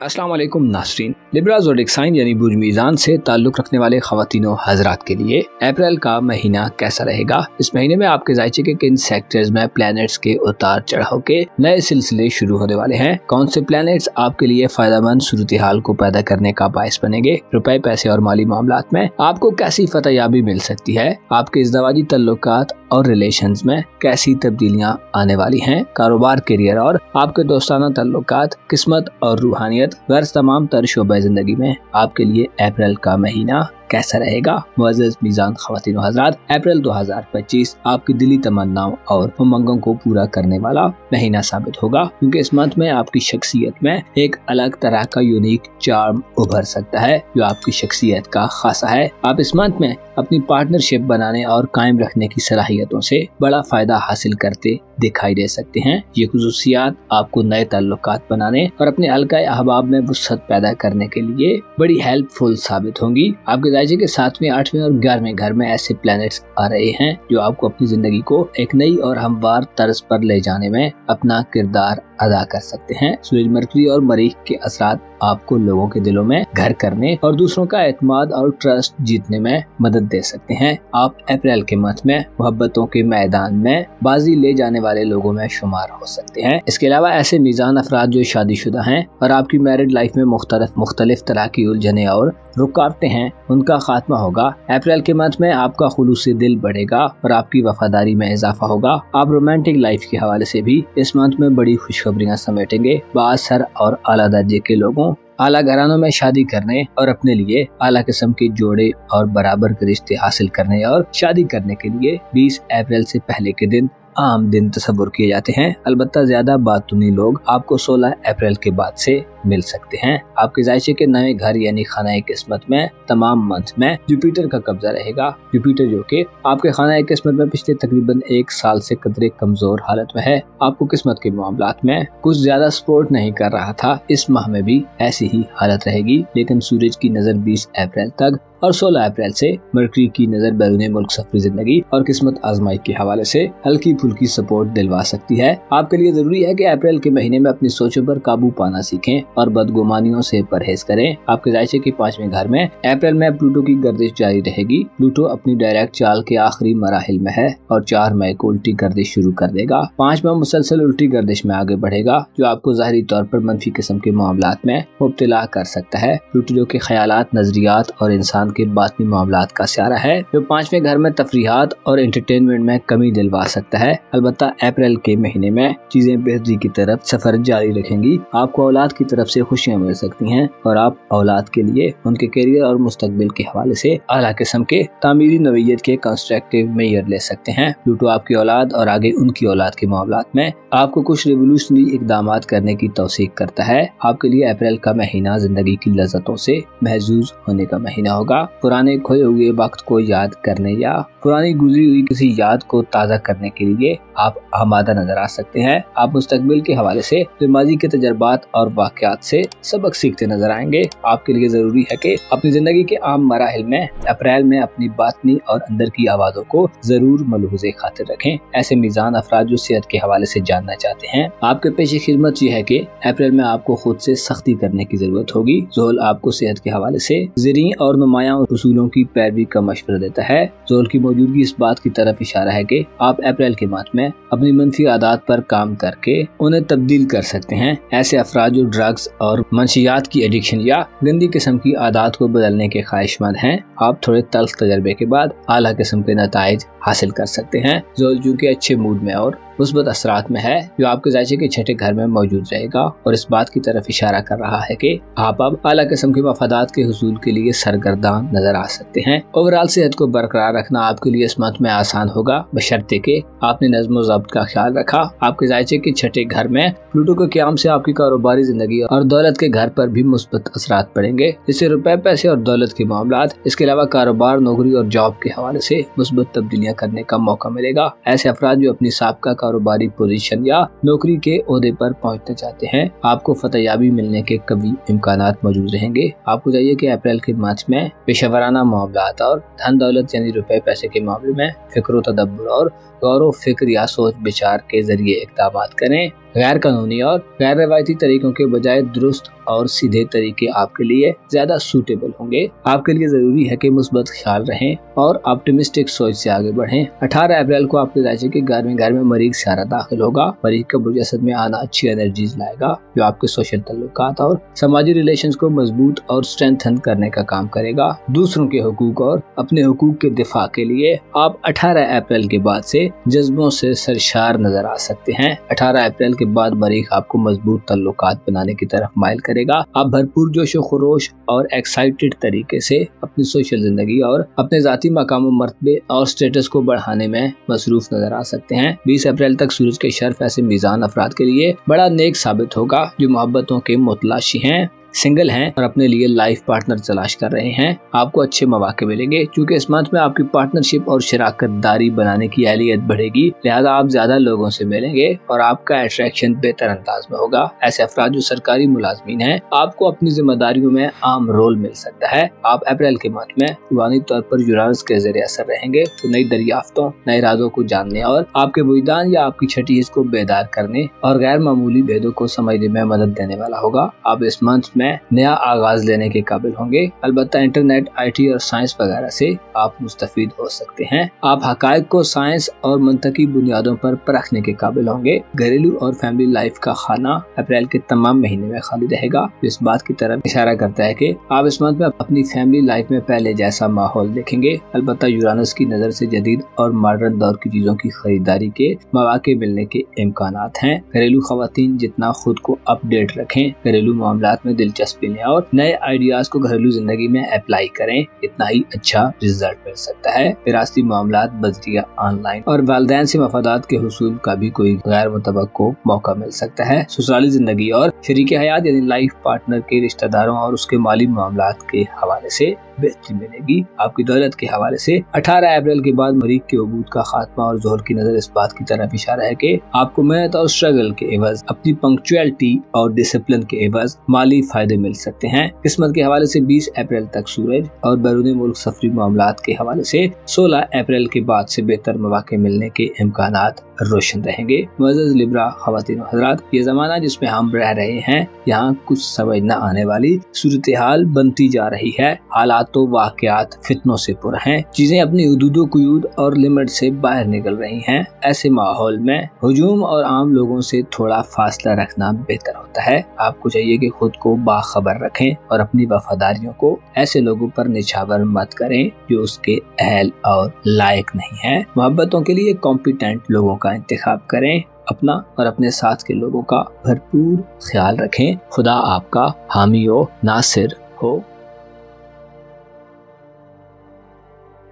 अस्सलाम वालेकुम नाज़रीन। लिब्रा ज़ोडिक साइन यानी बुर्ज मीज़ान से ताल्लुक़ रखने वाले ख़वातीनो हज़रात के लिए अप्रैल का महीना कैसा रहेगा। इस महीने में आपके ज़ायचे के किन सेक्टर्स में प्लैनेट्स के उतार चढ़ाव के नए सिलसिले शुरू होने वाले हैं। कौन से प्लैनेट्स आपके लिए फ़ायदेमंद सूरत हाल को पैदा करने का बायस बनेंगे। रुपए, पैसे और माली मामलात में आपको कैसी फतहयाबी मिल सकती है। आपके इज़्दवाजी तल्लुकात और रिलेशंस में कैसी तब्दीलियाँ आने वाली हैं। कारोबार, करियर और आपके दोस्ताना तल्लुकात, किस्मत और रूहानियत गर्ज तमाम तर शोबे जिंदगी में आपके लिए अप्रैल का महीना कैसा रहेगा। मुअज़्ज़ज़ मीज़ान ख़वातीन व हज़रात, अप्रैल 2025 आपकी दिली तमन्नाओं और उमंगों को पूरा करने वाला महीना साबित होगा, क्योंकि इस मंथ में आपकी शख्सियत में एक अलग तरह का यूनिक चार्म उभर सकता है जो आपकी शख्सियत का खासा है। आप इस मंथ में अपनी पार्टनरशिप बनाने और कायम रखने की सलाहियतों से बड़ा फायदा हासिल करते दिखाई दे सकते हैं। ये खुसूसियात आपको नए ताल्लुकात बनाने और अपने हल्का अहबाब में वुसअत पैदा करने के लिए बड़ी हेल्पफुल साबित होंगी। आपके ज़ायचे के 7वें, 8वें और 11वें घर में ऐसे प्लैनेट्स आ रहे हैं जो आपको अपनी जिंदगी को एक नई और हमवार तर्ज पर ले जाने में अपना किरदार अदा कर सकते हैं। सूरज, मरकरी और मरीख के असरात आपको लोगों के दिलों में घर करने और दूसरों का एतमाद और ट्रस्ट जीतने में मदद दे सकते हैं। आप अप्रैल के मंथ में मोहब्बतों के मैदान में बाजी ले जाने वाले लोगों में शुमार हो सकते हैं। इसके अलावा ऐसे मीज़ान अफराद जो शादीशुदा हैं और आपकी मैरिड लाइफ में मुख्तलिफ तरह की उलझने और रुकावटें हैं, उनका खात्मा होगा। अप्रैल के मंथ में आपका खुलूस दिल बढ़ेगा और आपकी वफादारी में इजाफा होगा। आप रोमांटिक लाइफ के हवाले से भी इस मंथ में बड़ी खुशखबरियां समेटेंगे। बाअसर और आला दर्जे के लोगों आला घरानों में शादी करने और अपने लिए आला किस्म के जोड़े और बराबर के रिश्ते हासिल करने और शादी करने के लिए 20 अप्रैल से पहले के दिन आम दिन तस्वुर किए जाते हैं। अलबत्ता ज्यादा बातूनी लोग आपको 16 अप्रैल के बाद से मिल सकते हैं। आपके ज़ायचे के नए घर यानी खाना किस्मत में तमाम मंथ में जुपिटर का कब्जा रहेगा। जुपिटर जो कि आपके खाना किस्मत में पिछले तकरीबन 1 साल से कदरे कमजोर हालत में है। आपको किस्मत के मामलात में कुछ ज्यादा सपोर्ट नहीं कर रहा था। इस माह में भी ऐसी ही हालत रहेगी, लेकिन सूरज की नजर 20 अप्रैल तक और 16 अप्रैल से मरकरी की नजर बैरून मुल्क सफरी जिंदगी और किस्मत आजमाई के हवाले से हल्की फुल्की सपोर्ट दिलवा सकती है। आपके लिए जरूरी है कि अप्रैल के महीने में अपनी सोचों पर काबू पाना सीखें और बदगुमानियों से परहेज करें। आपके ज़ायचे के 5वें घर में अप्रैल में प्लूटो की गर्दिश जारी रहेगी। प्लूटो अपनी डायरेक्ट चाल के आखिरी मराहिल में है और 4 मई को उल्टी गर्दिश शुरू कर देगा। 5 में मुसलसल उल्टी गर्दिश में आगे बढ़ेगा, जो आपको ज़ाहिरी तौर पर मनफी किस्म के मामलात में मुब्तला कर सकता है। प्लूटो जो के ख्यालात, नजरियात और इंसान के बातनी मामलात का स्यारा है, जो 5वें घर में तफरीहात और एंटरटेनमेंट में कमी दिलवा सकता है। अलबत्ता अप्रैल के महीने में चीजें बेहतरी की तरफ सफर जारी रखेंगी। आपको औलाद की तरफ से खुशियां मिल सकती हैं और आप औलाद के लिए उनके करियर और मुस्तकबिल के हवाले से आला किस्म के तामीरी नवीयत के कंस्ट्रक्टिव मेयर ले सकते हैं। प्लूटो आपकी औलाद और आगे उनकी औलाद के मामलात में आपको कुछ रिवोल्यूशनरी इकदामात करने की तौसीक करता है। आपके लिए अप्रैल का महीना जिंदगी की लज़्ज़तों से महजूज होने का महीना होगा। पुराने खोए हुए वक्त को याद करने या पुरानी गुजरी हुई किसी याद को ताज़ा करने के लिए आप आमादा नजर आ सकते हैं। आप मुस्तकबिल के हवाले से माजी के तजर्बात और वाक़यात से सबक सीखते नजर आएंगे। आपके लिए जरूरी है कि अपनी जिंदगी के आम मराहिल में अप्रैल में अपनी बातनी और अंदर की आवाज़ों को जरूर मलहूज़े खातिर रखें। ऐसे मीज़ान अफराद जो सेहत के हवाले से जानना चाहते हैं, आपके पेशे खिदमत ये है कि अप्रैल में आपको खुद से सख्ती करने की जरूरत होगी। ज़ोल आपको सेहत के हवाले से ज़री और नुमायां उसूलों की पैरवी का मशवरा देता है। ज़ोल की मौजूदगी इस बात की तरफ इशारा है कि आप अप्रैल के माह में अपनी मनफी आदत पर काम करके उन्हें तब्दील कर सकते हैं। ऐसे अफराद जो ड्रग्स और मंशियात की एडिक्शन या गंदी किस्म की आदत को बदलने के ख्वाहिशमंद हैं, आप थोड़े तल्ख तजर्बे के बाद आला किस्म के नताइज हासिल कर सकते हैं। ज़ोल जो कि अच्छे मूड में और मुस्बत असरात में है, जो आपके ज़ायचे के 6ठे घर में मौजूद रहेगा और इस बात की तरफ इशारा कर रहा है कि आप अब आला किस्म के मफादात के हुसूल के लिए सरगर्दान नजर आ सकते हैं। ओवरऑल सेहत को बरकरार रखना आपके लिए इस मंथ में आसान होगा, बशर्ते के आपने नज़्म व ज़ब्त का ख्याल रखा। आपके ज़ायचे के 6ठे घर में प्लूटो के क़याम से आपकी कारोबारी जिंदगी और दौलत के घर पर भी मुस्बत असरात पड़ेंगे, जिससे रुपए, पैसे और दौलत के मामलात, इसके अलावा कारोबार, नौकरी और जॉब के हवाले से मुस्बत तब्दीलियां करने का मौका मिलेगा। ऐसे अफराद जो अपनी साबका कारोबारी पोजीशन या नौकरी के ओहदे पर पहुंचना चाहते हैं, आपको फतहयाबी मिलने के कभी इम्कानात मौजूद रहेंगे। आपको चाहिए कि अप्रैल के माह में पेशेवराना मामलात और धन दौलत यानी रुपए पैसे के मामले में फिक्र तदब्बर और गौर फिक्र या सोच विचार के जरिए इक़दाम करें। गैर कानूनी और गैर रवायती तरीकों के बजाय दुरुस्त और सीधे तरीके आपके लिए ज्यादा सूटेबल होंगे। आपके लिए जरूरी है कि मुस्बत ख्याल रहें और ऑप्टिमिस्टिक सोच से आगे बढ़ें। 18 अप्रैल को आपके राज्य के 11वें घर में मरीख सियारा दाखिल होगा। मरीख का बुर्ज असद में आना अच्छी एनर्जीज लाएगा जो आपके सोशल तल्लुकात और समाजी रिलेशंस को मजबूत और स्ट्रेंथन करने का काम करेगा। दूसरों के हुकूक और अपने हुकूक के दिफा के लिए आप 18 अप्रैल के बाद से जज्बों से सरशार नजर आ सकते हैं। 18 अप्रैल के बाद मरीख आपको मजबूत तल्लुकात बनाने की तरफ माइल करेगा। आप भरपूर जोशो खरोश और एक्साइटेड तरीके से अपनी सोशल जिंदगी और अपने जाती मकाम मर्तबे और स्टेटस को बढ़ाने में मसरूफ नजर आ सकते हैं। 20 अप्रैल तक सूरज के शर्फ ऐसे मीजान अफराद के लिए बड़ा नेक साबित होगा जो मोहब्बतों के मुतलाशी हैं, सिंगल हैं और अपने लिए लाइफ पार्टनर तलाश कर रहे हैं। आपको अच्छे मौके मिलेंगे क्योंकि इस मंथ में आपकी पार्टनरशिप और शराकतदारी बनाने की अहलियत बढ़ेगी। लिहाजा आप ज्यादा लोगों से मिलेंगे और आपका अट्रैक्शन बेहतर अंदाज में होगा। ऐसे अफराद जो सरकारी मुलाजमीन हैं, आपको अपनी जिम्मेदारियों में आम रोल मिल सकता है। आप अप्रैल के मंथ में रूहानी तौर पर यूरानस के जरिए असर रहेंगे तो नई दरियाफ्तों, नए राजों को जानने और आपके वजदान या आपकी छठी हिस्स को बेदार करने और गैर मामूली भेदों को समझने में मदद देने वाला होगा। आप इस मंथ में नया आगाज लेने के काबिल होंगे। अलबत्ता इंटरनेट, IT और साइंस वगैरह से आप मुस्तफीद हो सकते हैं। आप हकायक को साइंस और मंतकी बुनियादों पर परखने के काबिल होंगे। घरेलू और फैमिली लाइफ का खाना अप्रैल के तमाम महीने में खाली रहेगा। इस बात की तरफ इशारा करता है कि आप इस मंथ में अपनी फैमिली लाइफ में पहले जैसा माहौल देखेंगे। अलबत्ता यूरानस की नजर से जदीद और मॉडर्न दौर की चीजों की खरीदारी के मौके मिलने के इम्कानात हैं। घरेलू खवातीन जितना खुद को अपडेट रखें, घरेलू मामलात में दिलचस्पी लें और नए आइडियाज को घरेलू जिंदगी में अप्लाई करें, इतना ही अच्छा रिजल्ट मिल सकता है। विरासती मामलात, बजरिया, ऑनलाइन और वालिदैन से मफादात के हुसूल का भी कोई गैर मुतवक्को मौका मिल सकता है। ससुराली जिंदगी और शरीके हयात यानी लाइफ पार्टनर के रिश्तेदारों और उसके माली मामलात के हवाले से बेहतरी मिलेगी। आपकी दौलत के हवाले से 18 अप्रैल के बाद मरीख के अबूद का खात्मा और जोहर की नजर इस बात की तरफ इशारा है कि आपको मेहनत और स्ट्रगल के एवज अपनी पंक्चुअलिटी और डिसिप्लिन के एवज माली फायदे मिल सकते हैं। किस्मत के हवाले से 20 अप्रैल तक सूरज और बैरून मुल्क सफरी मामलात के हवाले से 16 अप्रैल के बाद से बेहतर मौके मिलने के इम्कानात रोशन रहेंगे। मुअज़्ज़ज़ लिब्रा ख़वातीन और हज़रात, ये ज़माना जिसमें हम रह रहे हैं, यहाँ कुछ समझ न आने वाली सूरत हाल बनती जा रही है। हालात तो वाक़यात फितनों से पुर हैं, चीजें अपनी हुदूदो कुयूद और लिमिट से बाहर निकल रही हैं। ऐसे माहौल में हुजूम और आम लोगों से थोड़ा फासला रखना बेहतर होता है। आपको चाहिए कि खुद को बाखबर रखें और अपनी वफादारियों को ऐसे लोगों पर निछावर मत करें जो उसके अहल और लायक नहीं है। मोहब्बतों के लिए कॉम्पिटेंट लोगों का इंतखाब करें। अपना और अपने साथ के लोगों का भरपूर ख्याल रखें। खुदा आपका हामी हो, नासिर हो।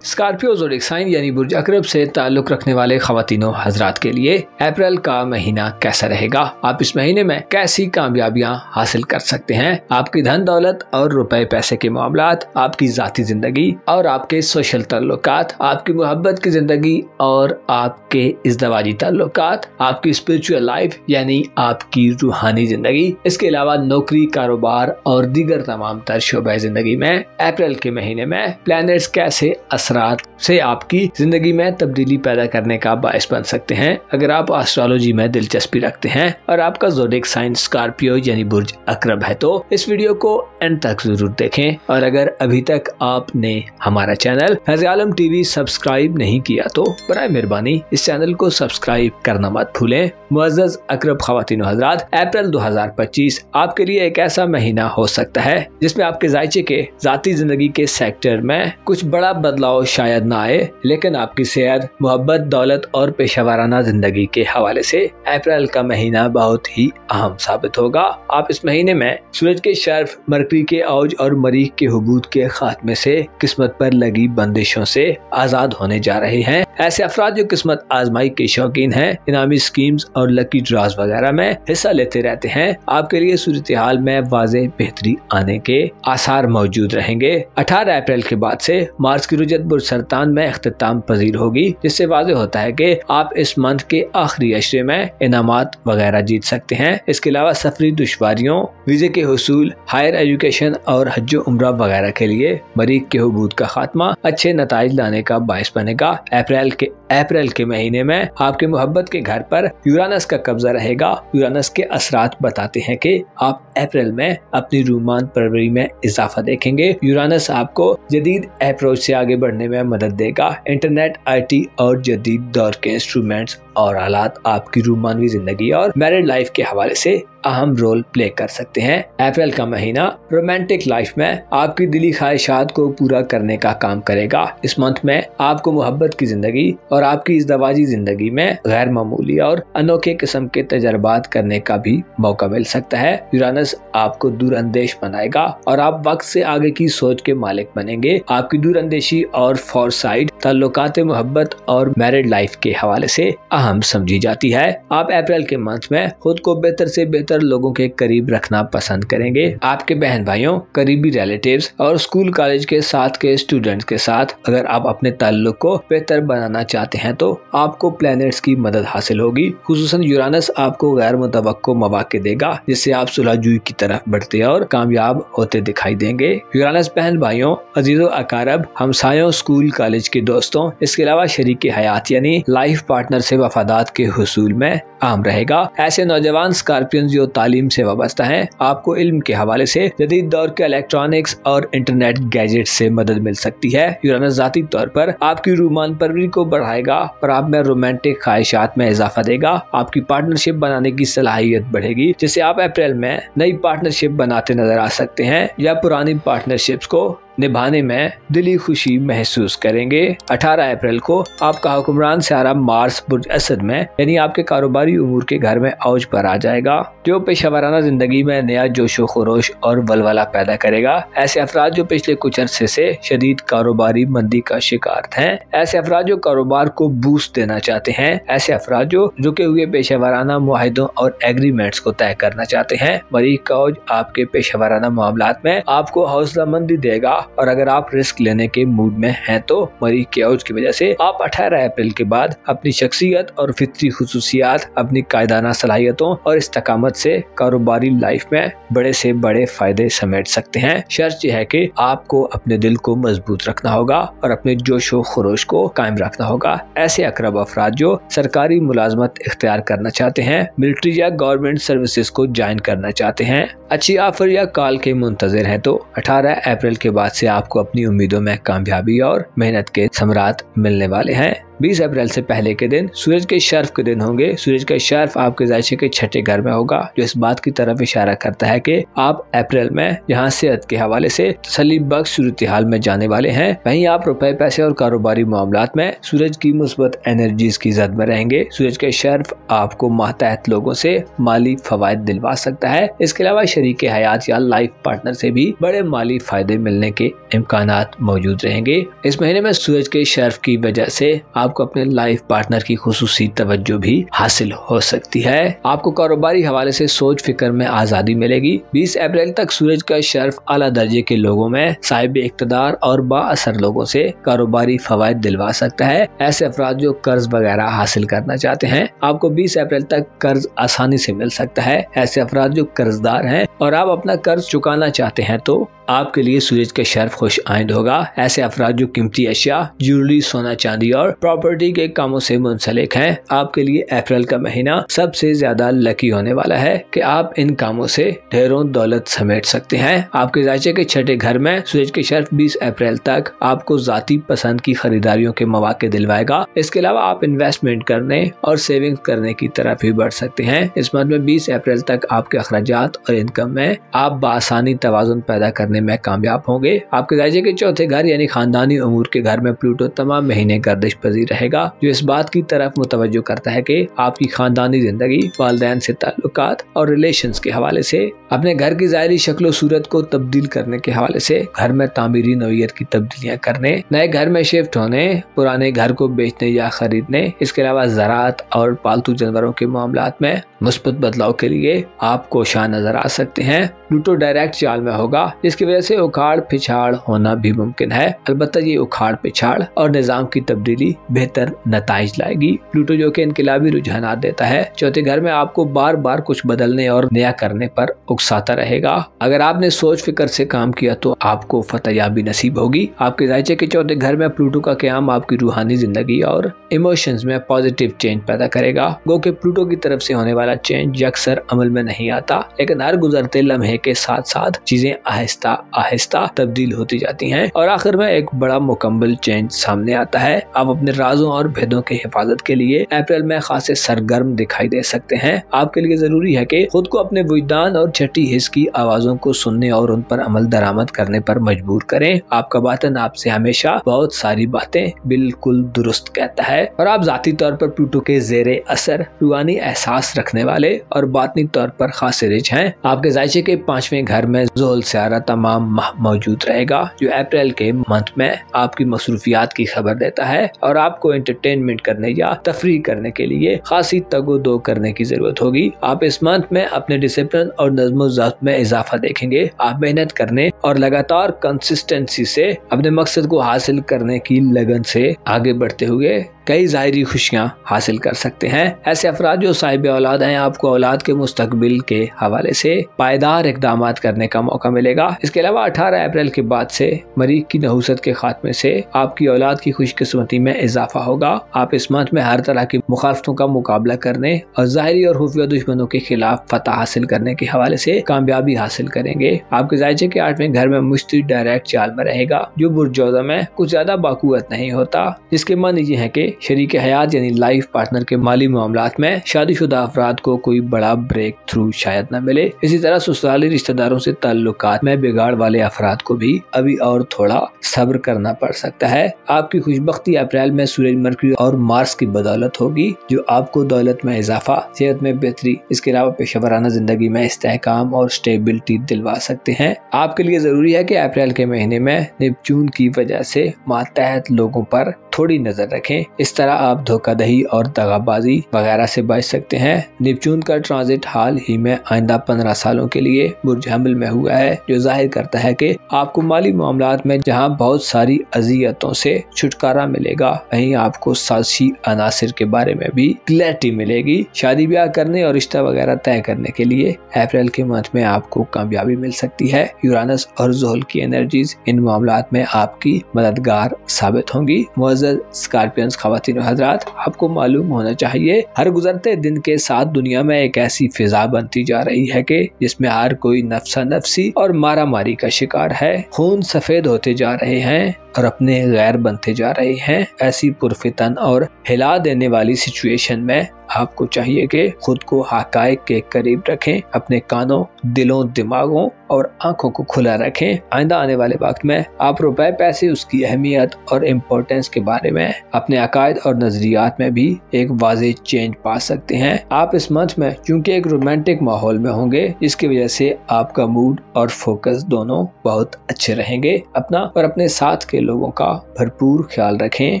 स्कॉर्पियो ज़ोडिएक साइन यानी बुर्ज अकरब से ताल्लुक रखने वाले ख़वातीनों हज़रात के लिए अप्रैल का महीना कैसा रहेगा? आप इस महीने में कैसी कामयाबियां हासिल कर सकते हैं? आपकी धन दौलत और रुपए पैसे के मामलात, आपकी ज़ाती ज़िंदगी और आपके सोशल ताल्लुकात, आपकी मोहब्बत की ज़िंदगी और आपके इज़्दवाजी ताल्लुकात, आपकी स्पिरिचुअल लाइफ यानी आपकी रूहानी ज़िंदगी, इसके अलावा नौकरी, कारोबार और दीगर तमाम तर शोबे ज़िंदगी में अप्रैल के महीने में प्लैनेट्स कैसे से आपकी जिंदगी में तब्दीली पैदा करने का बायस बन सकते हैं। अगर आप एस्ट्रोलॉजी में दिलचस्पी रखते हैं और आपका ज़ोडिएक साइन स्कॉर्पियो यानी बुर्ज अकरब है तो इस वीडियो को एंड तक जरूर देखें। और अगर अभी तक आपने हमारा चैनल फैज़ आलम टीवी सब्सक्राइब नहीं किया तो बराए मेहरबानी इस चैनल को सब्सक्राइब करना मत भूलें। मुअज़्ज़ज़ अकरब ख़वातीन और हज़रात, अप्रैल 2025 आपके लिए एक ऐसा महीना हो सकता है जिसमें आपके जायचे के जाती जिंदगी के सेक्टर में कुछ बड़ा बदलाव शायद ना आए, लेकिन आपकी सेहत, मोहब्बत, दौलत और पेशावराना जिंदगी के हवाले से अप्रैल का महीना बहुत ही अहम साबित होगा। आप इस महीने में सूरज के शर्फ, मरकरी के औज और मरीख के हुबूद के खात्मे से किस्मत पर लगी बंदिशों से आजाद होने जा रहे हैं। ऐसे अफराद जो किस्मत आजमाई के शौकीन हैं, इनामी स्कीम्स और लकी ड्रॉज वगैरह में हिस्सा लेते रहते हैं, आपके लिए सूरत हाल में वाज़ेह बेहतरी आने के आसार मौजूद रहेंगे। 18 अप्रैल के बाद से मार्च की रुजत बुर्ज सरतान में इख्तिताम पजीर होगी, जिससे वाज़ेह होता है कि आप इस मंथ के आखिरी अशरे में इनामात वगैरह जीत सकते हैं। इसके अलावा सफरी दुश्वारियों, वीजे के हुसूल, हायर एजुकेशन और हज उम्रा वगैरह के लिए मरीख के हुबूद का खात्मा अच्छे नताइज लाने का बायस बनेगा। अप्रैल के अप्रैल के महीने में आपके मोहब्बत के घर पर यूरानस का कब्जा रहेगा। यूरानस के असरात बताते हैं कि आप अप्रैल में अपनी रोमांस परवरी में इजाफा देखेंगे। यूरानस आपको जदीद अप्रोच से आगे बढ़ने में मदद देगा। इंटरनेट, IT और जदीद दौर के इंस्ट्रूमेंट्स और आलात आपकी रोमानवी जिंदगी और मैरिड लाइफ के हवाले से अहम रोल प्ले कर सकते हैं। अप्रैल का महीना रोमांटिक लाइफ में आपकी दिली ख्वाहिशात को पूरा करने का काम करेगा। इस मंथ में आपको मोहब्बत की जिंदगी और आपकी इज़्दवाजी जिंदगी में गैर मामूली और अनोखे किस्म के तजर्बात करने का भी मौका मिल सकता है। यूरानस आपको दूरअंदेश बनाएगा और आप वक्त से आगे की सोच के मालिक बनेंगे। आपकी दूरअंदेशी और फॉरसाइट ताल्लुकात मोहब्बत और मैरिड लाइफ के हवाले से अहम समझी जाती है। आप अप्रैल के मंथ में खुद को बेहतर से बेहतर लोगों के करीब रखना पसंद करेंगे। आपके बहन भाइयों, करीबी रिलेटिव्स और स्कूल कॉलेज के साथ के स्टूडेंट्स के साथ अगर आप अपने ताल्लुक को बेहतर बनाना चाहते हैं तो आपको प्लैनेट्स की मदद हासिल होगी। खुसूसन यूरानस आपको गैर मुतवक्को मौके देगा जिससे आप सुलहजुई की तरफ बढ़ते और कामयाब होते दिखाई देंगे। यूरानस बहन भाइयों, अजीजों, अकारब, हमसायों, स्कूल कॉलेज के दोस्तों, इसके अलावा शरीक हयात यानी लाइफ पार्टनर से वफादात के हुसूल में अहम रहेगा। ऐसे नौजवान स्कॉर्पियंस जो तालीम से वाबस्ता हैं, आपको इल्म के हवाले से जदीद दौर के इलेक्ट्रॉनिक्स और इंटरनेट गैजेट से मदद मिल सकती है। यूरानस जाती तौर पर आपकी रोमान परवरी को बढ़ाएगा और आप में रोमांटिक ख्वाहिशात में इजाफा देगा। आपकी पार्टनरशिप बनाने की सलाहियत बढ़ेगी जिससे आप अप्रैल में नई पार्टनरशिप बनाते नजर आ सकते हैं या पुरानी पार्टनरशिप्स को निभाने में दिली खुशी महसूस करेंगे। 18 अप्रैल को आपका हुक्मरान सियारा मार्स बुर्ज असद में यानी आपके कारोबारी उमूर के घर में औज पर आ जाएगा जो पेशेवराना जिंदगी में नया जोशो खरोश और वलवला पैदा करेगा। ऐसे अफराद जो पिछले कुछ अरसे से शदीद कारोबारी मंदी का शिकार हैं, ऐसे अफराद जो कारोबार को बूस्ट देना चाहते हैं, ऐसे अफराद जो रुके हुए पेशेवराना मुआहिदों और एग्रीमेंट्स को तय करना चाहते हैं। मरीख का औज आपके पेशेवराना मामलात में आपको हौसलामंदी देगा और अगर आप रिस्क लेने के मूड में हैं तो मरीख के औज की वजह से आप 18 अप्रैल के बाद अपनी शख्सियत और फितरी खुसूसियात, अपनी कायदाना सलाहियतों और इस्तकामत से कारोबारी लाइफ में बड़े से बड़े फायदे समेट सकते हैं। शर्त यह है कि आपको अपने दिल को मजबूत रखना होगा और अपने जोशो खरोश को कायम रखना होगा। ऐसे अकरब अफराद जो सरकारी मुलाजमत इख्तियार करना चाहते हैं, मिलिट्री या गवर्नमेंट सर्विसेज को ज्वाइन करना चाहते हैं, अच्छी ऑफर या कॉल के मुंतजिर हैं तो 18 अप्रैल के बाद से आपको अपनी उम्मीदों में कामयाबी और मेहनत के समरात मिलने वाले हैं। 20 अप्रैल से पहले के दिन सूरज के शर्फ के दिन होंगे। सूरज का शर्फ आपके जायचे के छठे घर में होगा जो इस बात की तरफ इशारा करता है कि आप अप्रैल में जहां सेहत के हवाले से तसल्ली बख्श सूरत हाल में जाने वाले हैं, वहीं आप रुपए, पैसे और कारोबारी मामलात में सूरज की मुस्बत एनर्जीज की जद में रहेंगे। सूरज के शर्फ आपको मातहत लोगों से माली फवायद दिलवा सकता है। इसके अलावा शरीक हयात या लाइफ पार्टनर से भी बड़े माली फायदे मिलने के इम्कानात मौजूद रहेंगे। इस महीने में सूरज के शर्फ की वजह से आपको अपने लाइफ पार्टनर की खुसूसी तवज्जो भी हासिल हो सकती है। आपको कारोबारी हवाले से सोच फिक्र में आजादी मिलेगी। 20 अप्रैल तक सूरज का शर्फ आला दर्जे के लोगों में साहिब इक्तदार और बाअसर लोगों से कारोबारी फवायद दिलवा सकता है। ऐसे अफराद जो कर्ज वगैरह हासिल करना चाहते हैं, आपको 20 अप्रैल तक कर्ज आसानी से मिल सकता है। ऐसे अफराद जो कर्जदार हैं और आप अपना कर्ज चुकाना चाहते हैं तो आपके लिए सूरज का शर्फ खुश आइंद होगा। ऐसे अफराद जो कीमती अशिया, ज्वेलरी, सोना चांदी और प्रॉपर्टी के कामों से मुंसलिक हैं, आपके लिए अप्रैल का महीना सबसे ज्यादा लकी होने वाला है कि आप इन कामों से ढेरों दौलत समेट सकते हैं। आपके जायचे के छठे घर में सूरज के शर्फ 20 अप्रैल तक आपको जाती पसंद की खरीदारियों के मौके दिलवाएगा। इसके अलावा आप इन्वेस्टमेंट करने और सेविंग करने की तरफ भी बढ़ सकते हैं। इस मंथ में 20 अप्रैल तक आपके अखराजात और इनकम में आप बासानी तवाजुन पैदा करने में कामयाब होंगे। आपके जायचे के चौथे घर यानी खानदानी उमूर के घर में प्लूटो तमाम महीने गर्दिश पजीर रहेगा जो इस बात की तरफ मुतवज्जो करता है कि आपकी खानदानी जिंदगी, वालिदैन से ताल्लुकात और रिलेशंस के हवाले से, अपने घर की ज़ाहिरी शक्ल सूरत को तब्दील करने के हवाले से, घर में तामीरी नौयत की तब्दीलियां करने, नए घर में शिफ्ट होने, पुराने घर को बेचने या खरीदने, इसके अलावा ज़राअत और पालतू जानवरों के मामलात में मुस्बत बदलाव के लिए आप कोशा नजर आ सकते हैं। प्लूटो डायरेक्ट चाल में होगा जिसकी वजह से उखाड़ पिछाड़ होना भी मुमकिन है। अलबत्ता ये उखाड़ पिछाड़ और निजाम की तब्दीली बेहतर नताइज लाएगी। प्लूटो जो कि इनकलाबी रुझानात देता है, चौथे घर में आपको बार बार कुछ बदलने और नया करने पर उकसाता रहेगा। अगर आपने सोच फिक्र से काम किया तो आपको फतहयाबी नसीब होगी। आपके जायचे के चौथे घर में प्लूटो का क़याम आपकी रूहानी जिंदगी और इमोशंस में पॉजिटिव चेंज पैदा करेगा। गो के प्लूटो की तरफ से होने वाला चेंज अक्सर अमल में नहीं आता, लेकिन हर गुजरते लम्हे के साथ साथ चीजें आहिस्ता आहिस्ता तब्दील होती जाती हैं और आखिर में एक बड़ा मुकम्मल चेंज सामने आता है। आप अपने राजों और भेदों की हिफाजत के लिए अप्रैल में खासे सरगर्म दिखाई दे सकते हैं। आपके लिए जरूरी है कि खुद को अपने वजदान और छठी हिस्स की आवाजों को सुनने और उन पर अमल दरामद करने पर मजबूर करें। आपका बातन आपसे हमेशा बहुत सारी बातें बिल्कुल दुरुस्त कहता है और आप जाती तौर पर प्लूटो के ज़ेरे असर रूहानी एहसास रखने वाले और बातनी तौर पर खासे रिच हैं। आपके जायचे के 5वें घर में ज़ोहल सियारा तमाम माह मौजूद रहेगा, जो अप्रैल के मंथ में आपकी मसरूफियात की खबर देता है और आपको एंटरटेनमेंट करने या तफरीह करने के लिए खासी तगो-दो करने की जरूरत होगी। आप इस मंथ में अपने डिसिप्लिन और नज़्म-ओ-ज़ब्त में इजाफा देखेंगे। आप मेहनत करने और लगातार कंसिस्टेंसी से अपने मकसद को हासिल करने की लगन से आगे बढ़ते हुए कई ज़ाहिरी खुशियाँ हासिल कर सकते हैं। ऐसे अफराद जो साहिब औलाद हैं, आपको औलाद के मुस्तकबिल के हवाले से पायदार इक़दाम करने का मौका मिलेगा। इसके अलावा 18 अप्रैल के बाद से मरीख की नहुसत के खात्मे से आपकी औलाद की खुशकिस्मती में इजाफा होगा। आप इस मंथ में हर तरह की मुखालफतों का मुकाबला करने और ज़ाहिरी और खुफिया दुश्मनों के खिलाफ फतह हासिल करने के हवाले से कामयाबी हासिल करेंगे। आपके जायचे के 8वें घर में मुश्ती डायरेक्ट चाल में रहेगा, जो बुर्जौज़ा में कुछ ज्यादा बाकुवत नहीं होता, जिसके मानी ये है कि शरीक हयात यानी लाइफ पार्टनर के माली मामलात में शादीशुदा अफराद को कोई बड़ा ब्रेक थ्रू शायद न मिले। इसी तरह ससुराली रिश्तेदारों से ताल्लुकात में बिगाड़ वाले अफराद को भी अभी और थोड़ा सब्र करना पड़ सकता है। आपकी खुशबख्ती अप्रैल में सूरज, मरकरी और मार्स की बदौलत होगी, जो आपको दौलत में इजाफा, सेहत में बेहतरी, इसके अलावा पेशेवराना जिंदगी में इस्तेहकाम और स्टेबिलिटी दिलवा सकते हैं। आपके लिए जरूरी है कि अप्रैल के महीने में नेपच्यून की वजह से मातहत लोगों पर थोड़ी नजर रखें। इस तरह आप धोखाधड़ी और दगाबाजी वगैरह से बच सकते हैं। नेपच्यून का ट्रांजिट हाल ही में आइंदा 15 सालों के लिए बुर्ज हमल में हुआ है, जो जाहिर करता है कि आपको माली मामलात में जहां बहुत सारी अजियतों से छुटकारा मिलेगा, वहीं आपको साजिशी अनासिर के बारे में भी क्लैरिटी मिलेगी। शादी ब्याह करने और रिश्ता वगैरह तय करने के लिए अप्रैल के मंथ में आपको कामयाबी मिल सकती है। यूरानस और ज़ोहल की एनर्जीज इन मामलात में आपकी मददगार साबित होंगी। मुअज़्ज़ज़ स्कॉर्पियंस ख़वातीन और हज़रात, आपको मालूम होना चाहिए हर गुजरते दिन के साथ दुनिया में एक ऐसी फिजा बनती जा रही है कि जिसमें हर कोई नफ्सा नफ्सी और मारा मारी का शिकार है। खून सफेद होते जा रहे हैं और अपने गैर बनते जा रहे हैं। ऐसी पुरफितन और हिला देने वाली सिचुएशन में आपको चाहिए कि खुद को हकायक के करीब रखें, अपने कानों, दिलों, दिमागों और आंखों को खुला रखें। आइंदा आने वाले वक्त में आप रुपए पैसे, उसकी अहमियत और इम्पोर्टेंस के बारे में अपने अकायद और नजरियात में भी एक वाज़ेह चेंज पा सकते हैं। आप इस मंथ में चूंकि एक रोमांटिक माहौल में होंगे, जिसकी वजह से आपका मूड और फोकस दोनों बहुत अच्छे रहेंगे। अपना और अपने साथ के लोगों का भरपूर ख्याल रखें।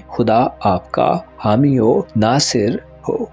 खुदा आपका हामी हो, नासिर हो।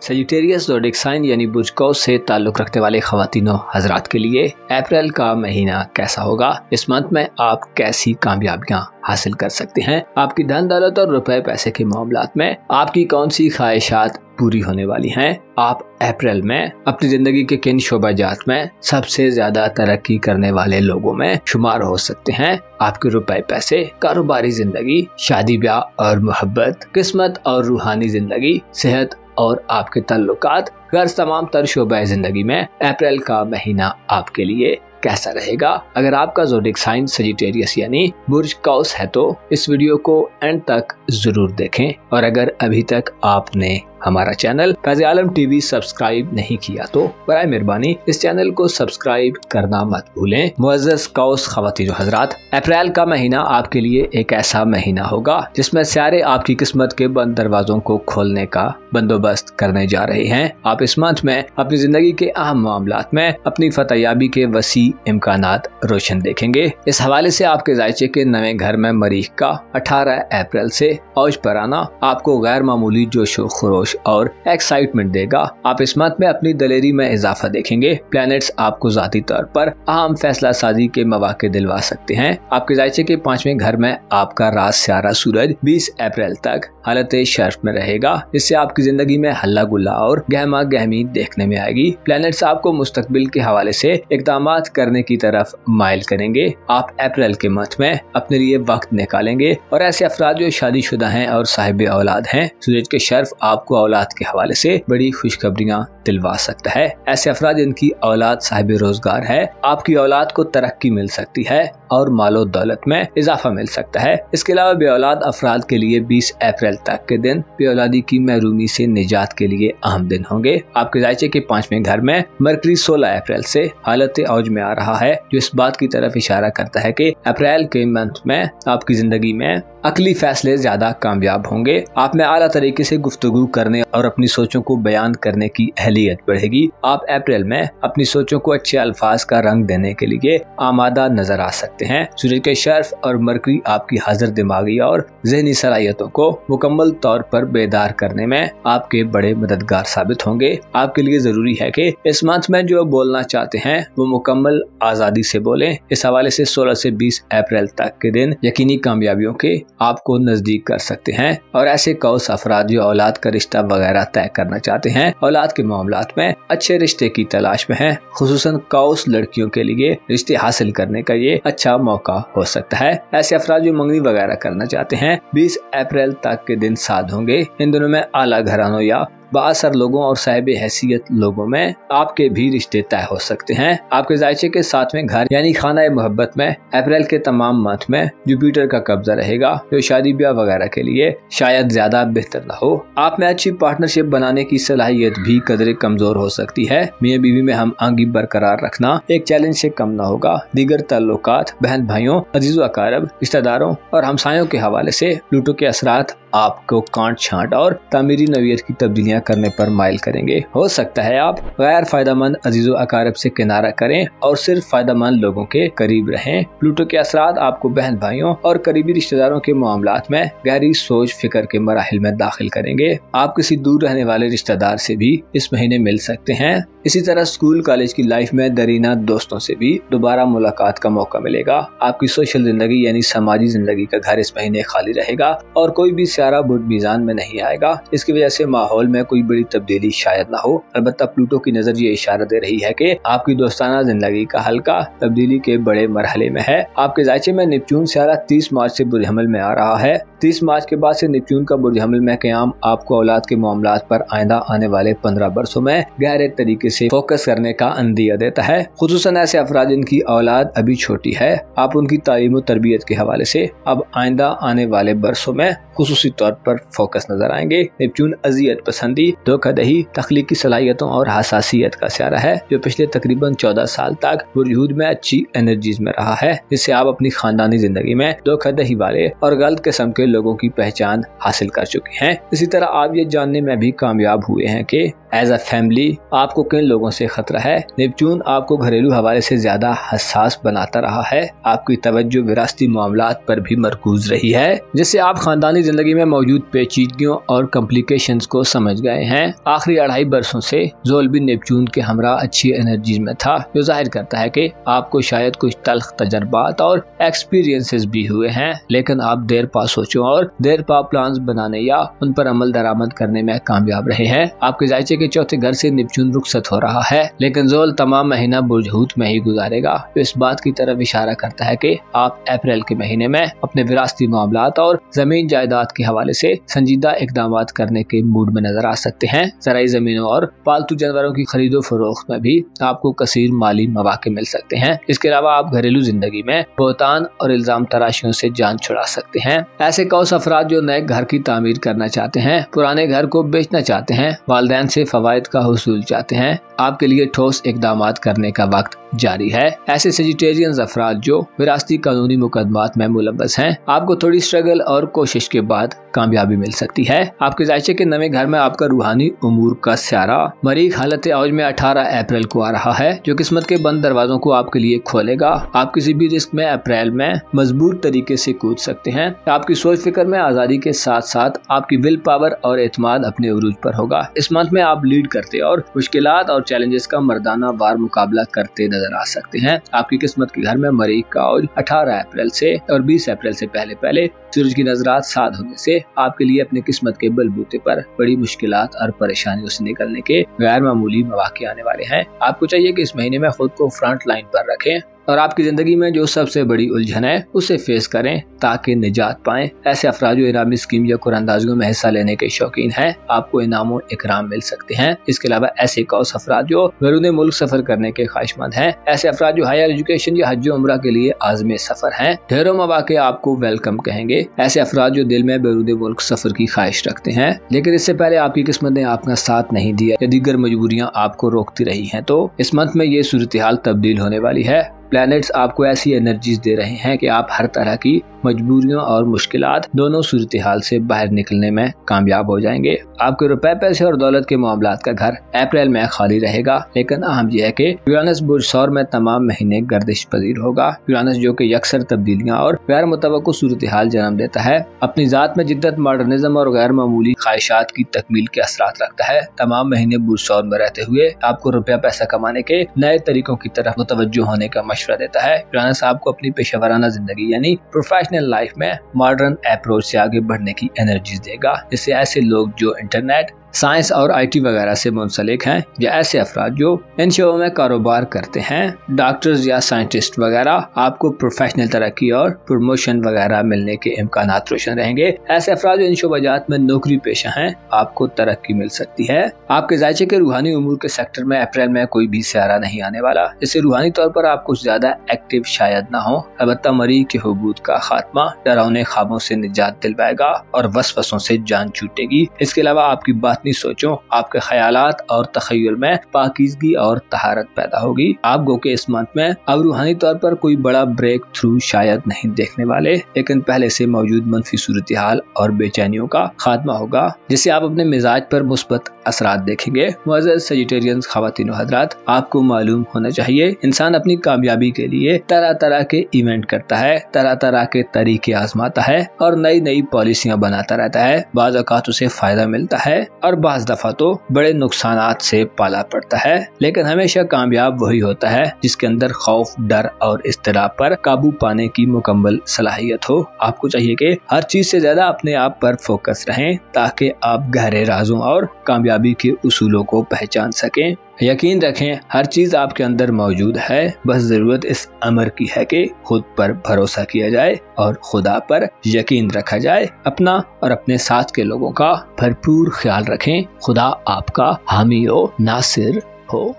सजिटेरियस ज़ोडिएक साइन यानी बुर्ज कौस से ताल्लुक़ रखने वाले ख़वातीनों हज़रात के लिए अप्रैल का महीना कैसा होगा? इस मंथ में आप कैसी कामयाबियां हासिल कर सकते हैं? आपकी धन दौलत और रुपए पैसे के मामलात में आपकी कौन सी ख्वाहिशात पूरी होने वाली हैं? आप अप्रैल में अपनी जिंदगी के किन शोबाजात में सबसे ज्यादा तरक्की करने वाले लोगों में शुमार हो सकते हैं? आपके रुपए पैसे, कारोबारी जिंदगी, शादी ब्याह और मोहब्बत, किस्मत और रूहानी जिंदगी, सेहत और आपके ताल्लुकात, गर्ज तमाम तर शोबे जिंदगी में अप्रैल का महीना आपके लिए कैसा रहेगा? अगर आपका ज़ोडिएक साइन सजिटेरियस यानी बुर्ज कौस है तो इस वीडियो को एंड तक जरूर देखें, और अगर अभी तक आपने हमारा चैनल फैज़ आलम टीवी सब्सक्राइब नहीं किया तो बराए मेहरबानी इस चैनल को सब्सक्राइब करना मत भूलें। मुअज़्ज़ज़ कौस ख़वातीन हज़रात, अप्रैल का महीना आपके लिए एक ऐसा महीना होगा जिसमें सारे आपकी किस्मत के बंद दरवाजों को खोलने का बंदोबस्त करने जा रहे हैं। आप इस मंथ में अपनी जिंदगी के अहम मामलात में अपनी फतहयाबी के वसी इम्कानात रोशन देखेंगे। इस हवाले से आपके जायचे के नए घर में मरीख का 18 अप्रैल से औज पर आना आपको गैर मामूली जोशो खरोश जोश और एक्साइटमेंट देगा। आप इस मंथ में अपनी दलेरी में इजाफा देखेंगे। प्लैनेट्स आपको जाती तौर पर अहम फैसला साजी के मौके दिलवा सकते हैं। आपके जायचे के 5वें घर में आपका राज सियारा सूरज 20 अप्रैल तक हालत शर्फ में रहेगा। इससे आपकी जिंदगी में हल्ला गुल्ला और गहमा गहमी देखने में आएगी। प्लैनेट्स आपको मुस्तकबिल के हवाले से इक़दामात करने की तरफ माइल करेंगे। आप अप्रैल के मंथ में अपने लिए वक्त निकालेंगे और ऐसे अफराद जो शादीशुदा हैं और साहिब औलाद हैं, सूरज के शर्फ आपको औलाद के हवाले से बड़ी खुशखबरियां दिलवा सकता है। ऐसे अफराद जिनकी औलाद साहिब रोजगार है, आपकी औलाद को तरक्की मिल सकती है और मालो दौलत में इजाफा मिल सकता है। इसके अलावा बेऔलाद अफराद के लिए 20 अप्रैल तक के दिन बेऔलादी की महरूमी से निजात के लिए अहम दिन होंगे। आपके जायचे के 5वें घर में मरकरी 16 अप्रैल से हालत औज में आ रहा है, जो इस बात की तरफ इशारा करता है कि अप्रैल के मंथ में आपकी जिंदगी में अकली फैसले ज्यादा कामयाब होंगे। आप में आला तरीके से गुफ्तगू करने और अपनी सोचों को बयान करने की अहलियत बढ़ेगी। आप अप्रैल में अपनी सोचों को अच्छे अल्फाज का रंग देने के लिए आमादा नजर आ सकते हैं। सूरज के शर्फ और मरकरी आपकी हाजिर दिमागी और ज़हनी सलाहियतों को मुकम्मल तौर पर बेदार करने में आपके बड़े मददगार साबित होंगे। आपके लिए जरूरी है कि इस मंथ में जो बोलना चाहते हैं वो मुकम्मल आजादी से बोलें। इस हवाले से 16 से 20 अप्रैल तक के दिन यकीनी कामयाबियों के आपको नजदीक कर सकते हैं। और ऐसे कौस अफराद जो औलाद का रिश्ता वगैरह तय करना चाहते हैं, औलाद के मामलात में अच्छे रिश्ते की तलाश में हैं, खुसूसन कौस लड़कियों के लिए रिश्ते हासिल करने का ये अच्छा मौका हो सकता है। ऐसे अफराद जो मंगनी वगैरह करना चाहते हैं 20 अप्रैल तक के दिन साध होंगे। इन दिनों में आला घरानों या बाअसर लोगों और साहिब हैसियत लोगों में आपके भी रिश्ते तय हो सकते हैं। आपके जायचे के 7वें घर यानी खाना मोहब्बत में अप्रैल के तमाम मंथ में जुपिटर का कब्जा रहेगा, जो शादी ब्याह वगैरह के लिए शायद ज्यादा बेहतर न हो। आप में अच्छी पार्टनरशिप बनाने की सलाहियत भी कदरे कमजोर हो सकती है। मियां बीवी में हम आंगी बरकरार रखना एक चैलेंज से कम न होगा। दीगर ताल्लुकात, बहन भाइयों, अजीजो अकारब, रिश्तेदारों और हमसायों के हवाले से प्लूटो के असरात आपको कांट छांट और तामीरी नवीयत की तब्दीलियां करने पर माइल करेंगे। हो सकता है आप गैर फायदेमंद अजीजो अकारब से किनारा करें और सिर्फ फायदेमंद लोगों के करीब रहें। प्लूटो के असरात आपको बहन भाइयों और करीबी रिश्तेदारों के मामलात में गहरी सोच फिक्र के मराहिल में दाखिल करेंगे। आप किसी दूर रहने वाले रिश्तेदार से भी इस महीने मिल सकते हैं। इसी तरह स्कूल कॉलेज की लाइफ में दरीना दोस्तों से भी दोबारा मुलाकात का मौका मिलेगा। आपकी सोशल जिंदगी यानी समाजी जिंदगी का घर इस महीने खाली रहेगा और कोई भी सियारा बुध मीज़ान में नहीं आएगा। इसकी वजह से माहौल में कोई बड़ी तब्दीली शायद ना हो। अलबत्ता प्लूटो की नजर ये इशारा दे रही है कि आपकी दोस्ताना जिंदगी का हल्का तब्दीली के बड़े मरहले में है। आपके जायचे में नेपच्यून सियारा 30 मार्च से बुरे हमल में आ रहा है। 30 मार्च के बाद से नेपच्यून का बुरे हमल में क़याम आपको औलाद के मामलात पर आइंदा आने वाले 15 बरसों में गहरे तरीके से फोकस करने का अंदिया देता है। खुसूसन ऐसे अफराद जिनकी औलाद अभी छोटी है, आप उनकी तालीम और तरबियत के हवाले से अब आइंदा आने वाले बरसों में खुसूसी तौर पर फोकस नजर आएंगे। नेपच्यून अजियत पसंदी, धोखाधही, तख्लीकी सलाहियतों और हसासियत का सियारा है, जो पिछले तकरीबन 14 साल तक वजूद में अच्छी एनर्जीज में रहा है, जिससे आप अपनी खानदानी जिंदगी में धोखाधही वाले और गलत किस्म के लोगों की पहचान हासिल कर चुके हैं। इसी तरह आप ये जानने में भी कामयाब हुए हैं कि एज अ फैमिली आपको किन लोगों से खतरा है। नेपच्यून आपको घरेलू हवाले से ज्यादा हसास बनाता रहा है। आपकी तवज्जो विरासती मामलात पर भी मरकूज रही है, जिससे आप खानदानी जिंदगी में मौजूद पेचीदगियों और कॉम्प्लिकेशंस को समझ गए हैं। आखिरी 2.5 बरसों से ज़ोल भी नेपच्यून के हमरा अच्छी एनर्जीज में था, जो जाहिर करता है कि आपको शायद कुछ तल्ख तजर्बात और एक्सपीरियंसेस भी हुए हैं, लेकिन आप देर पा सोचों और देर पा प्लान्स बनाने या उन पर अमल दरामद करने में कामयाब रहे हैं। आपके जायचे के 4थे घर से नेपच्यून रुखसत हो रहा है, लेकिन ज़ोल तमाम महीना बुर्ज हूत में ही गुजारेगा, जो इस बात की तरफ इशारा करता है कि आप अप्रैल के महीने में अपने विरासती मामलात और जमीन जायदाद के हवाले से संजीदा इकदामात करने के मूड में नजर आ सकते हैं। ज़राई जमीनों और पालतू जानवरों की खरीदो फरोख्त में भी आपको कसीर माली मौके मिल सकते हैं। इसके अलावा आप घरेलू जिंदगी में बोहतान और इल्जाम तराशियों से जान छुड़ा सकते हैं। ऐसे कौस अफराद जो नए घर की तामीर करना चाहते हैं, पुराने घर को बेचना चाहते हैं, वालिदैन से फवायद का हुसूल चाहते हैं, आपके लिए ठोस इकदामात करने का वक्त जारी है। ऐसे सेजिटेरियन अफराद जो विरासती कानूनी मुकदमात में मुलव्वस हैं, आपको थोड़ी स्ट्रगल और कोशिश के बाद कामयाबी मिल सकती है। आपके जायचे के नए घर में आपका रूहानी उमूर का स्यारा मरीख हालत औज में 18 अप्रैल को आ रहा है, जो किस्मत के बंद दरवाजों को आपके लिए खोलेगा। आप किसी भी रिस्क में अप्रैल में मजबूत तरीके से कूद सकते हैं। आपकी सोच फिक्र में आजादी के साथ साथ आपकी विल पावर और एतमाद अपने उरूज पर होगा। इस मंथ में आप लीड करते और मुश्किलात और चैलेंजेस का मर्दाना वार मुकाबला करते नजर आ सकते हैं। आपकी किस्मत के घर में मरीख का औज 18 अप्रैल से और 20 अप्रैल से पहले सूरज की नजरात साध होने से आपके लिए अपनी किस्मत के बलबूते पर बड़ी मुश्किलात और परेशानियों से निकलने के गैर मामूली मौके आने वाले हैं। आपको चाहिए कि इस महीने में खुद को फ्रंट लाइन पर रखें और आपकी जिंदगी में जो सबसे बड़ी उलझन है उसे फेस करें ताकि निजात पाएं। ऐसे अफराद जो इनामी स्कीम या कुरानंदाजियों में हिस्सा लेने के शौकीन हैं, आपको इनामों इकराम मिल सकते हैं। इसके अलावा ऐसे कौस अफराद जो बैरून मुल्क सफर करने के ख्वाहिशमंद हैं, ऐसे अफराद जो हायर एजुकेशन या हज उम्रा के लिए आज़मे सफर हैं, ढेरों मौके आपको वेलकम कहेंगे। ऐसे अफराद जो दिल में बैरून मुल्क सफर की ख्वाहिश रखते हैं लेकिन इससे पहले आपकी किस्मत ने आपका साथ नहीं दिया या दीगर मजबूरियाँ आपको रोकती रही हैं, तो इस मंथ में ये सूरत हाल तब्दील होने वाली है। प्लैनेट्स आपको ऐसी एनर्जीज दे रहे हैं कि आप हर तरह की मजबूरियों और मुश्किलात दोनों सूरत हाल से बाहर निकलने में कामयाब हो जाएंगे। आपके रुपए पैसे और दौलत के मामलात का घर अप्रैल में खाली रहेगा, लेकिन अहम यह है कि यूरानस बुर्ज सौर में तमाम महीने गर्दिश पजीर होगा। यूरानस जो कि अक्सर तब्दीलियाँ और गैर मुतवक्को सूरत हाल जन्म देता है, अपनी जात में जिद्दत, मॉडर्निज्म और गैर मामूली ख्वाहिशात की तकमील के असरात रखता है। तमाम महीने बुर्ज सौर में रहते हुए आपको रुपया पैसा कमाने के नए तरीकों की तरफ मुतवज्जो होने का मशवरा देता है। यूरानस आपको अपनी पेशेवराना जिंदगी यानी प्रोफेशनल लाइफ में मॉडर्न अप्रोच से आगे बढ़ने की एनर्जी देगा, जिससे ऐसे लोग जो इंटरनेट, साइंस और IT वगैरह से मुंसलिक हैं या ऐसे अफराद जो इन शोबों में कारोबार करते हैं, डॉक्टर्स या साइंटिस्ट वगैरह, आपको प्रोफेशनल तरक्की और प्रमोशन वगैरह मिलने के इम्कानात रोशन रहेंगे। ऐसे अफराद जो इन शोबाजात में नौकरी पेशा हैं, आपको तरक्की मिल सकती है। आपके जायचे के रूहानी उमूर के सेक्टर में अप्रैल में कोई भी सियारा नहीं आने वाला, जिससे रूहानी तौर पर आप कुछ ज्यादा एक्टिव शायद ना हो। अलबत्ता मरीज के हुबूत का खात्मा डरावने ख्वाबों से निजात दिलवाएगा और वसवसों से जान छूटेगी। इसके अलावा आपकी बातनी सोचों, आपके ख्यालात और तखय्युल में पाकीज़गी और तहारत पैदा होगी। आप गो के इस मंथ में अब रूहानी तौर पर कोई बड़ा ब्रेक थ्रू शायद नहीं देखने वाले, लेकिन पहले से मौजूद मनफी सूरत हाल और बेचैनियों का खात्मा होगा, जिससे आप अपने मिजाज पर मुस्बत असरात देखेंगे। मुअज़्ज़ज़ सेजिटेरियन ख़वातीन व हज़रात, आपको मालूम होना चाहिए इंसान अपनी कामयाबी के लिए तरह तरह के इवेंट करता है, तरह तरह के तरीके आजमाता है और नई नई पॉलिसियां बनाता रहता है। बाज़ औक़ात उसे फायदा मिलता है और बाज़ दफा तो बड़े नुकसानात से पाला पड़ता है, लेकिन हमेशा कामयाब वही होता है जिसके अंदर खौफ, डर और इज़्तिराब पर काबू पाने की मुकम्मल सलाहियत हो। आपको चाहिए कि हर चीज से ज्यादा अपने आप पर फोकस रहें ताकि आप गहरे राजों और कामयाबी के उसूलों को पहचान सकें। यकीन रखें हर चीज आपके अंदर मौजूद है, बस जरूरत इस अमर की है कि खुद पर भरोसा किया जाए और खुदा पर यकीन रखा जाए। अपना और अपने साथ के लोगों का भरपूर ख्याल रखें। खुदा आपका हामी हो, नासिर हो।